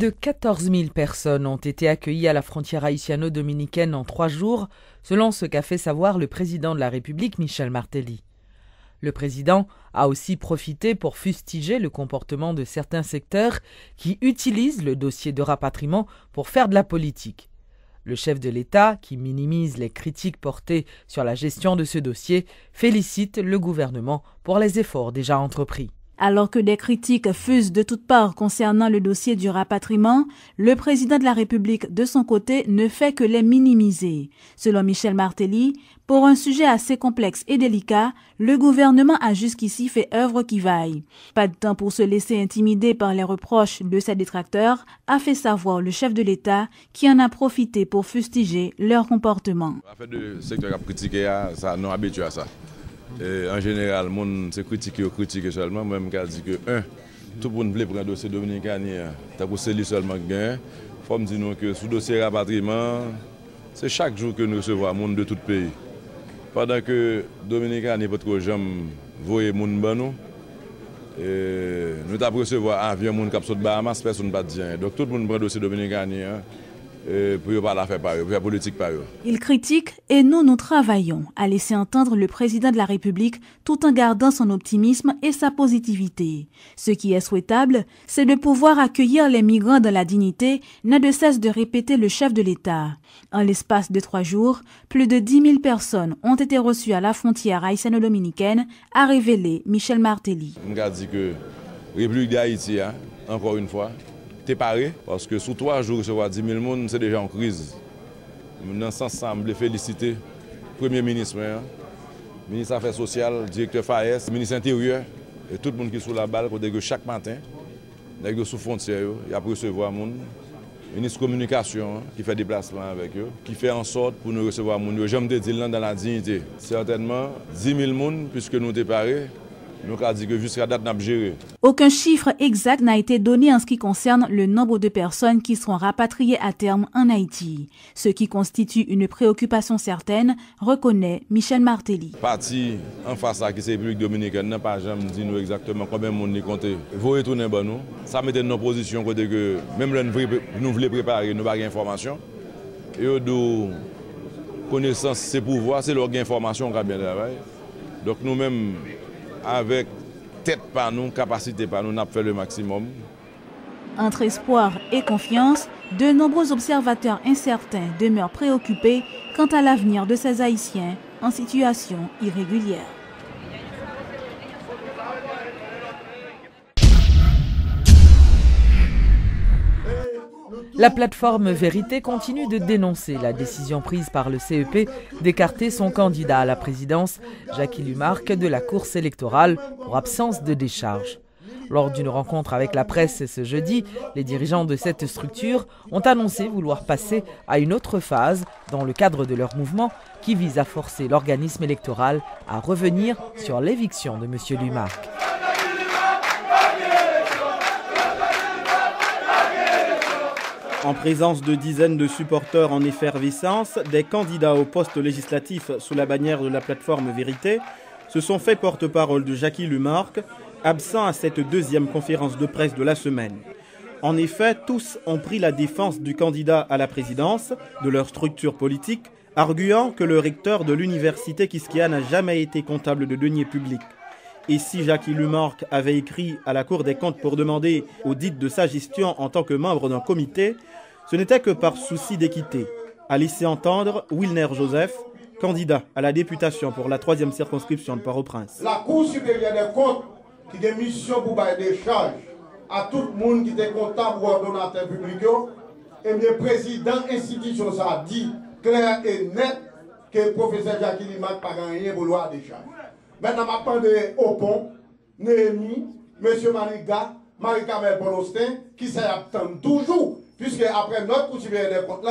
de 14 000 personnes ont été accueillies à la frontière haïtiano-dominicaine en 3 jours, selon ce qu'a fait savoir le président de la République, Michel Martelly. Le président a aussi profité pour fustiger le comportement de certains secteurs qui utilisent le dossier de rapatriement pour faire de la politique. Le chef de l'État, qui minimise les critiques portées sur la gestion de ce dossier, félicite le gouvernement pour les efforts déjà entrepris. Alors que des critiques fusent de toutes parts concernant le dossier du rapatriement, le président de la République, de son côté, ne fait que les minimiser. Selon Michel Martelly, pour un sujet assez complexe et délicat, le gouvernement a jusqu'ici fait œuvre qui vaille. Pas de temps pour se laisser intimider par les reproches de ses détracteurs, a fait savoir le chef de l'État qui en a profité pour fustiger leur comportement. En fait, le secteur qui a critiqué, ça non habitué à ça. Et en général, monde c'est critiquer seulement. Moi, je dis que tout le monde veut prendre un dossier dominicain, tant que c'est lui seulement qui gagne. Il faut me dire que sous le dossier rapatriement, c'est chaque jour que nous recevons un monde de tout pays. Pendant que Dominicain n'est pas trop jamais voyé monde ban nous, nous avons recevoir avion monde qui saute Bahamas, personne ne va dire. Donc tout le monde prend un dossier dominicain pour ne pas la faire par eux, pour la politique par eux. Il critique et nous travaillons à laisser entendre le président de la République tout en gardant son optimisme et sa positivité. Ce qui est souhaitable, c'est de pouvoir accueillir les migrants dans la dignité, n'a de cesse de répéter le chef de l'État. En l'espace de 3 jours, plus de 10 000 personnes ont été reçues à la frontière haïtiano-dominicaine, a révélé Michel Martelly. On a dit que la République d'Haïti, encore une fois, t'es paré, parce que sous 3 jours, recevoir 10 000 personnes, c'est déjà en crise. Dans ce sens, je veux féliciter le Premier ministre, le ministre des Affaires sociales, le directeur FAES, le ministre intérieur, et tout le monde qui est sous la balle, que chaque matin, sous frontière, il y a recevoir les gens. Le ministre de la Communication, qui fait des déplacements avec eux, qui fait en sorte pour nous recevoir les gens. J'aime dire dans la dignité. Certainement, 10 000 personnes, puisque nous sommes parés. Nous avons dit que jusqu'à date, nous avons géré. Aucun chiffre exact n'a été donné en ce qui concerne le nombre de personnes qui seront rapatriées à terme en Haïti. Ce qui constitue une préoccupation certaine, reconnaît Michel Martelly. Parti en face à qui c'est la République dominicaine, n'a pas jamais dit nous exactement combien de monde est compté. Vous retournez dans nous. Ça mettait nos positions côté que même là nous voulons préparer, nous n'avons pas d'informations. Et nous connaissance, c'est pouvoir, c'est leur information qu'on a bien travaillé. Donc nous-mêmes, avec tête par nous, capacité par nous, on a fait le maximum. Entre espoir et confiance, de nombreux observateurs incertains demeurent préoccupés quant à l'avenir de ces Haïtiens en situation irrégulière. La plateforme Vérité continue de dénoncer la décision prise par le CEP d'écarter son candidat à la présidence, Jackie Lumarque, de la course électorale pour absence de décharge. Lors d'une rencontre avec la presse ce jeudi, les dirigeants de cette structure ont annoncé vouloir passer à une autre phase dans le cadre de leur mouvement qui vise à forcer l'organisme électoral à revenir sur l'éviction de M. Lumarque. En présence de dizaines de supporters en effervescence, des candidats au poste législatif sous la bannière de la plateforme Vérité se sont fait porte-parole de Jackie Lumarque, absent à cette deuxième conférence de presse de la semaine. En effet, tous ont pris la défense du candidat à la présidence, de leur structure politique, arguant que le recteur de l'université Quisqueya n'a jamais été comptable de deniers publics. Et si Jackie Lumarque avait écrit à la Cour des comptes pour demander audit de sa gestion en tant que membre d'un comité, ce n'était que par souci d'équité, a laissé entendre Wilner Joseph, candidat à la députation pour la 3e circonscription de Port-au-Prince. La Cour supérieure des comptes qui a une mission pour bailler des charges à tout le monde qui est comptable ou ordonnateur public, et le président de l'institution a dit clair et net que le professeur Jackie Lumarque n'a pas gagné pour loi des charges. Maintenant, je parle de Opon, Néhémie, M. Mariga, Marie-Camille Bonostin, qui s'attendent toujours, puisque après notre Cour supérieure des comptes,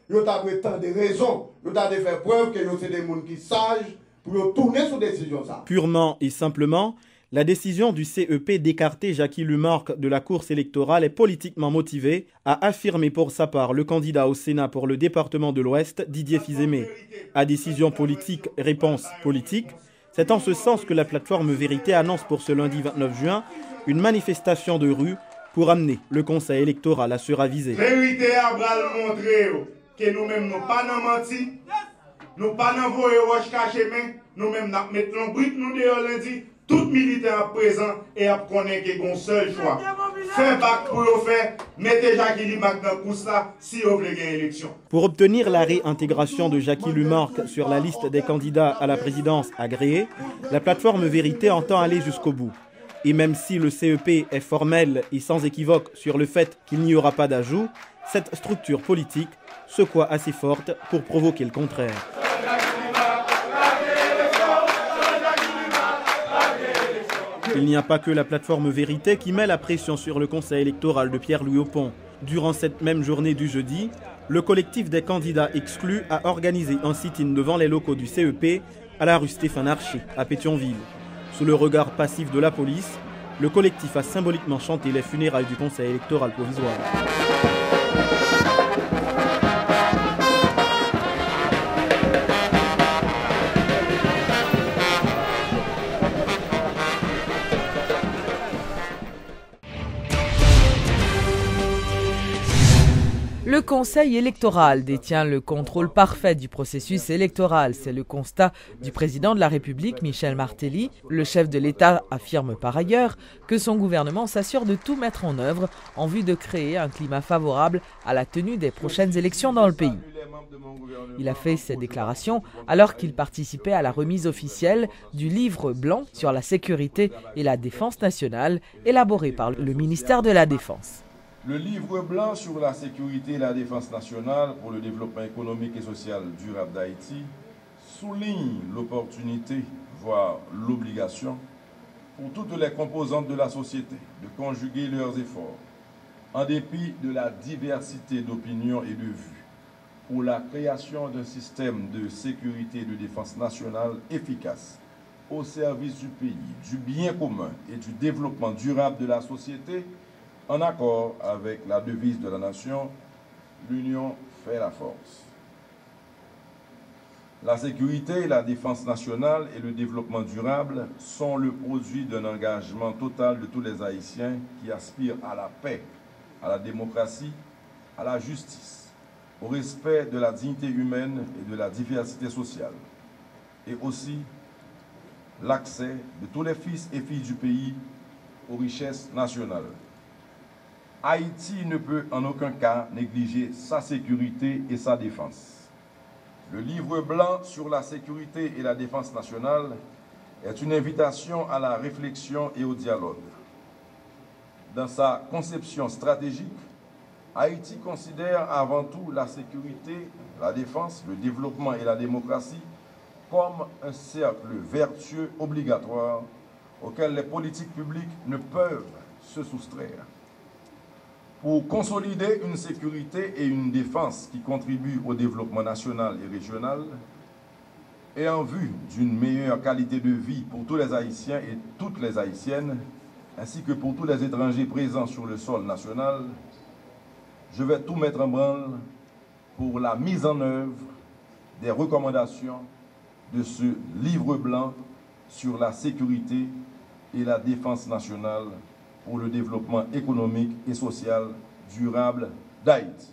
ils ont tant de raisons, ils ont fait preuve que c'est des gens qui sont sages pour tourner sur décision. Purement et simplement, la décision du CEP d'écarter Jackie Lumarque de la course électorale est politiquement motivée, a affirmé pour sa part le candidat au Sénat pour le département de l'Ouest, Didier Fils-Aimé. À décision politique, réponse politique. C'est en ce sens que la plateforme Vérité annonce pour ce lundi 29 juin une manifestation de rue pour amener le conseil électoral à se raviser. La vérité a montré que nous-mêmes nous pas menti, nous pas voyer roche caché, nous-mêmes nous mettons brut nous dehors lundi, tout militaire présent et à connaître qu'il y a un seul choix. Faire bac pour le faire, mettez Jackie Lumarque dans le course là si vous voulez gagner l'élection. Pour obtenir la réintégration de Jackie Lumarque sur la liste des candidats à la présidence agréée, la plateforme Vérité entend aller jusqu'au bout. Et même si le CEP est formel et sans équivoque sur le fait qu'il n'y aura pas d'ajout, cette structure politique se croit assez forte pour provoquer le contraire. Il n'y a pas que la plateforme Vérité qui met la pression sur le conseil électoral de Pierre-Louis Oppon. Durant cette même journée du jeudi, le collectif des candidats exclus a organisé un sit-in devant les locaux du CEP à la rue Stéphane Archer, à Pétionville. Sous le regard passif de la police, le collectif a symboliquement chanté les funérailles du conseil électoral provisoire. Le Conseil électoral détient le contrôle parfait du processus électoral. C'est le constat du président de la République, Michel Martelly. Le chef de l'État affirme par ailleurs que son gouvernement s'assure de tout mettre en œuvre en vue de créer un climat favorable à la tenue des prochaines élections dans le pays. Il a fait ces déclarations alors qu'il participait à la remise officielle du livre blanc sur la sécurité et la défense nationale élaboré par le ministère de la Défense. Le livre blanc sur la sécurité et la défense nationale pour le développement économique et social durable d'Haïti souligne l'opportunité, voire l'obligation, pour toutes les composantes de la société de conjuguer leurs efforts, en dépit de la diversité d'opinions et de vues, pour la création d'un système de sécurité et de défense nationale efficace au service du pays, du bien commun et du développement durable de la société, en accord avec la devise de la nation, l'union fait la force. La sécurité, la défense nationale et le développement durable sont le produit d'un engagement total de tous les Haïtiens qui aspirent à la paix, à la démocratie, à la justice, au respect de la dignité humaine et de la diversité sociale, et aussi l'accès de tous les fils et filles du pays aux richesses nationales. Haïti ne peut en aucun cas négliger sa sécurité et sa défense. Le livre blanc sur la sécurité et la défense nationale est une invitation à la réflexion et au dialogue. Dans sa conception stratégique, Haïti considère avant tout la sécurité, la défense, le développement et la démocratie comme un cercle vertueux obligatoire auquel les politiques publiques ne peuvent se soustraire. Pour consolider une sécurité et une défense qui contribuent au développement national et régional, et en vue d'une meilleure qualité de vie pour tous les Haïtiens et toutes les Haïtiennes, ainsi que pour tous les étrangers présents sur le sol national, je vais tout mettre en branle pour la mise en œuvre des recommandations de ce livre blanc sur la sécurité et la défense nationale pour le développement économique et social durable d'Haïti.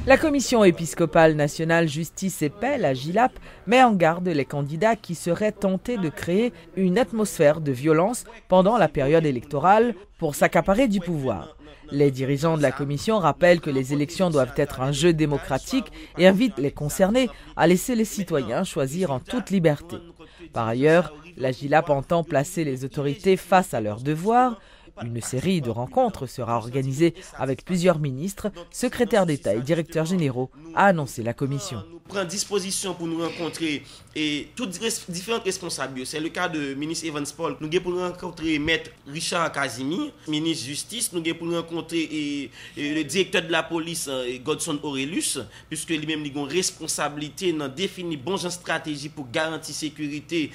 La Commission épiscopale nationale Justice et Paix, la JILAP, met en garde les candidats qui seraient tentés de créer une atmosphère de violence pendant la période électorale pour s'accaparer du pouvoir. Les dirigeants de la Commission rappellent que les élections doivent être un jeu démocratique et invitent les concernés à laisser les citoyens choisir en toute liberté. Par ailleurs, la JILAP entend placer les autorités face à leurs devoirs. Une série de rencontres sera organisée avec plusieurs ministres, secrétaires d'État et directeurs généraux, a annoncé la Commission. Nous prenons disposition pour nous rencontrer et toutes différentes responsables. C'est le cas de ministre Evans Paul. Nous allons pour rencontrer maître Richard Kazimi, ministre Justice. Nous allons pour rencontrer le directeur de la police, Godson Aurelius, puisque lui-même a une responsabilité dans définir bonne stratégie pour garantir sécurité.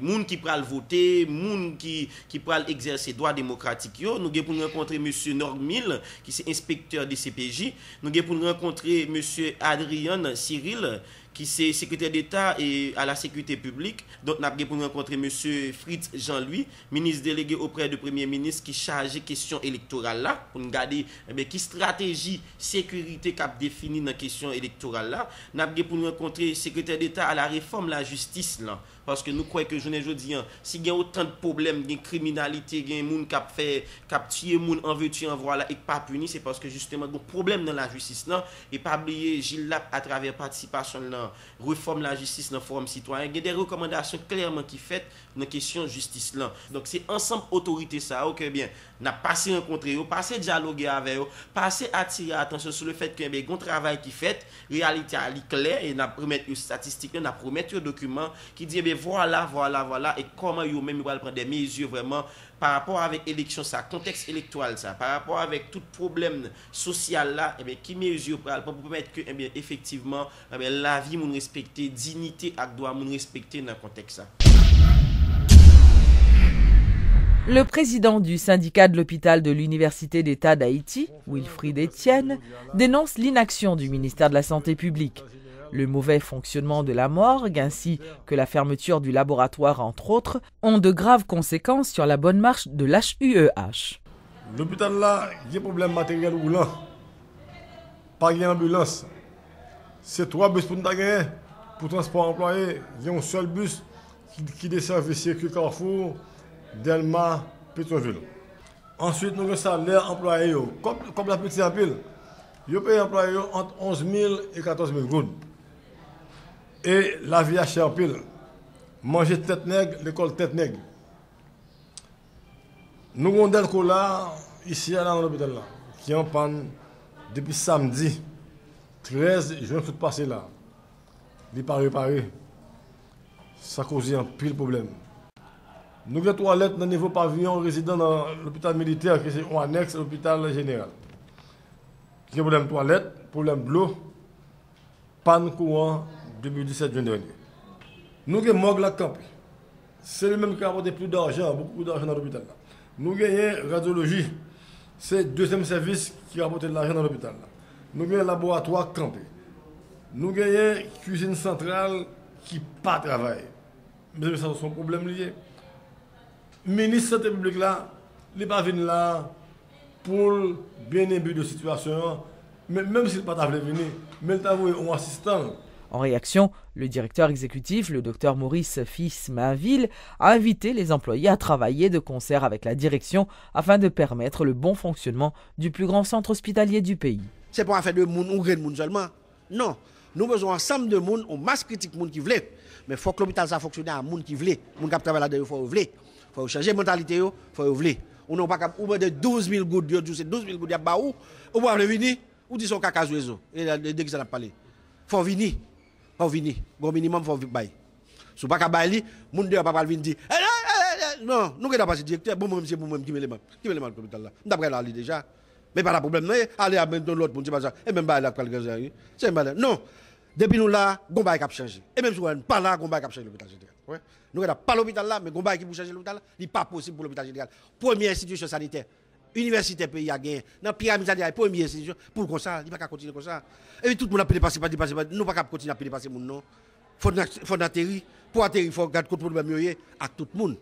Moun qui pral voter, moun qui pral exercer droit démocratique. Nous allons pour rencontrer monsieur Normil, qui est inspecteur des CPJ. Nous allons pour rencontrer monsieur Adrien Cyril, qui est secrétaire d'État et à la sécurité publique. Donc, nous avons pour rencontrer M. Fritz Jean-Louis, ministre délégué auprès du Premier ministre qui charge de question électorale là, pour nous regarder qui stratégie sécurité qu'a définie dans la question électorale là. Nous avons pour nous rencontrer secrétaire d'État à la réforme de la justice là. Parce que nous croyons que je ne dis si il y a autant de problèmes, de criminalité, il y a des gens qui ont tué des gens en veux-tu en voilà et pas puni, c'est parce que justement il y a des problèmes dans la justice là. Et pas oublier Gilles Lap à travers participation dans la réforme de la justice dans le forum citoyen. Il y a des recommandations clairement qui fait dans la question de justice là. Donc c'est ensemble autorité ça, ok bien, n'a passé rencontrer, passé dialoguer avec eux, passé attirer attention sur le fait qu'il y a un travail qui fait, réalité est claire et n'a promettre une statistique, n'a promettre un document qui dit voilà et comment ils même vont prendre des mesures vraiment par rapport avec l'élection ça, contexte électoral ça, par rapport avec tout problème social là, qui mesure pour permettre que effectivement la vie moun respecter, dignité et droit moun respecter dans le contexte ça. Le président du syndicat de l'hôpital de l'Université d'État d'Haïti, Wilfried Etienne, dénonce l'inaction du ministère de la Santé publique. Le mauvais fonctionnement de la morgue ainsi que la fermeture du laboratoire, entre autres, ont de graves conséquences sur la bonne marche de l'HUEH. L'hôpital là, il y a un problème matériel roulant. Pas d'ambulance. C'est 3 bus pour nous gagner. Pour transport employé, il y a un seul bus qui dessert Circuit Carrefour, Delma, Pétionville. Ensuite, nous avons un salaire employé. Comme la petite en pile, ils payent employé entre 11 000 et 14 000 gouttes. Et la vie à cher pile. Manger tête nègre, l'école tête nègre. Nous avons un cola ici à l'hôpital là, qui est en panne depuis samedi 13 juin tout passé là. Il n'est pas réparé. Ça cause un pile problème. Nous avons toilettes dans le niveau pavillon résident dans l'hôpital militaire, qui est en annexe à l'hôpital général. Il y a problème de toilette, problème de l'eau, panne courant depuis le 17 juin dernier. Nous avons morgue la camp. C'est le même qui a apporté plus d'argent, beaucoup d'argent dans l'hôpital. Nous avons radiologie. C'est le deuxième service qui a apporté de l'argent dans l'hôpital. Nous avons un laboratoire campé. Nous avons une cuisine centrale qui n'a pas de travail. Mais ça, c'est un problème lié. Le ministre de la Santé publique là, il n'est pas venu là pour bien évaluer de situation. Mais même s'il n'est pas venu, mais il a envoyé un assistant. En réaction, le directeur exécutif, le docteur Maurice Fils-Mainville, a invité les employés à travailler de concert avec la direction afin de permettre le bon fonctionnement du plus grand centre hospitalier du pays. Ce n'est pas un fait de monde ou de monde seulement. Non, nous avons besoin ensemble de monde, on masse critique monde qui veut. Mais il faut que l'hôpital ça fonctionne à monde qui veut. Monde qui travaille là-dedans, il faut veut. Il faut changer la mentalité, il faut veut. On n'a pas qu'à de 12 000 gouttes, 12 000 gouttes, ou pas venir, ou dire son caca oiseau. Et dès que ça n'a pas parlé. Il faut venir. Faut venir. Au minimum, il faut venir. Si vous ne pouvez pas venir, les gens ne peuvent pas venir. Non, nous n'avons pas de directeur. Bon, monsieur, moi-même, qui me le mal. Qui me le mal, l'hôpital là. Nous avons aller déjà. Mais pas de problème. Allez à l'autre monde, c'est pas ça. Et même pas là, c'est mal. Non. Depuis nous là, Gomba qui a changé. Et même si on n'est pas là, Gomba qui a changé l'hôpital général. Nous n'avons pas l'hôpital là, mais Gomba qui peut changer l'hôpital là, il n'est pas possible pour l'hôpital général. Première institution sanitaire. Université pays a gagné. Dans la pyramide sanitaire, première institution. Pour comme ça, il ne va pas continuer comme ça. Et puis tout le monde a pu dépasser, nous ne pouvons pas continuer à dépasser. Il faut atterrir. Pour atterrir, il faut garder le problème à tout le monde.